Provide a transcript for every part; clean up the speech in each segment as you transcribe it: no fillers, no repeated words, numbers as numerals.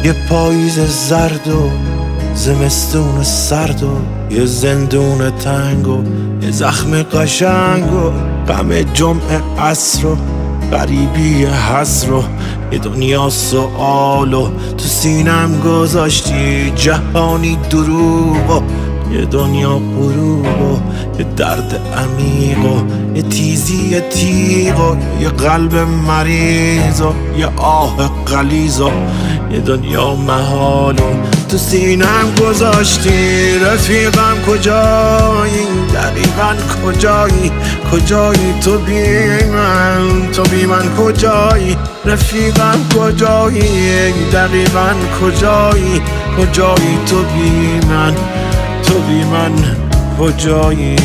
یه پاییز زرد و زمستون سرد و یه زندون تنگ و یه زخم قشنگ و غم جمعه عصر و غریبی حسر و یه دنیا سؤال و تو سینم گذاشتی جهانی دروغ و یه دنیا غروب و یه درد عمیق و یه تیزی تیغ و یه قلب مریض و یه آه غلیظ و یه دنیا محال و تو سینم گذاشتی. رفیقم کجایی؟ دقیقاً کجایی؟ کجایی تو بی من؟ تو بی من کجایی؟ رفیقم کجایی؟ دقیقاً کجایی؟ کجایی تو بی من؟ تو بی من کجایی؟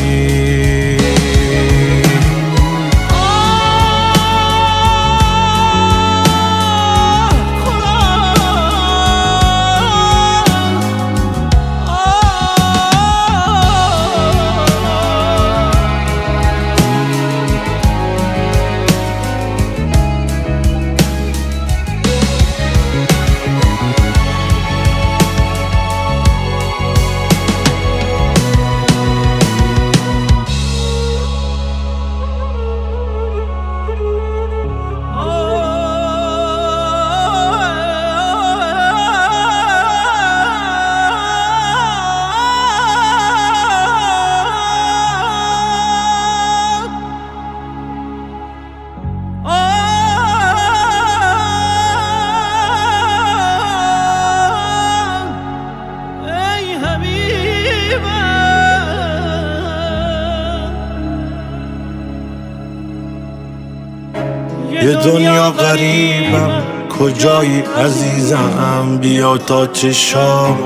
یه دنیا غریبم، کجایی عزیزم؟ بیا تا چشام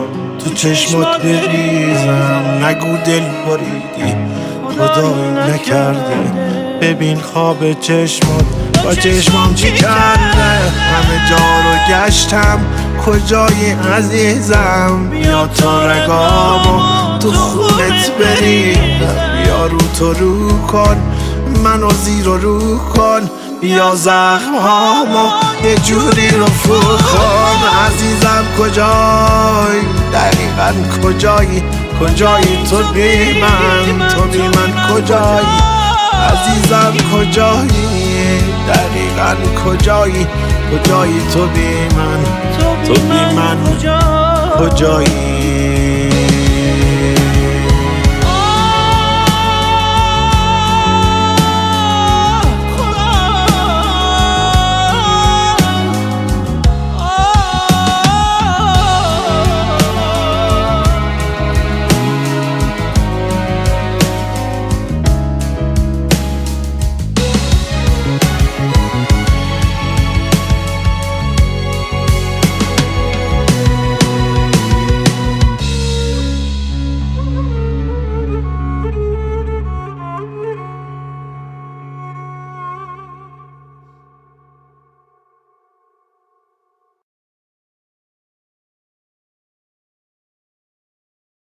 تو چشمات بریزم. نگو دل بریدی خدایی نکرده، ببین خواب چشمات با چشمام چی کرده. همه جا رو گشتم، کجایی عزیزم؟ بیا تا رگامو تو خونت بریدم. بیا رو تو رو کن، منو زیر و رو کن. بیا زخم‌هامو یه جوری رفو کن. عزیزم کجایی؟ دقیقاً کجایی؟ کجایی تو بی من؟ تو بی من کجایی؟ عزیزم کجایی؟ دقیقاً کجایی؟ کجایی تو بی من؟ تو بی من کجایی؟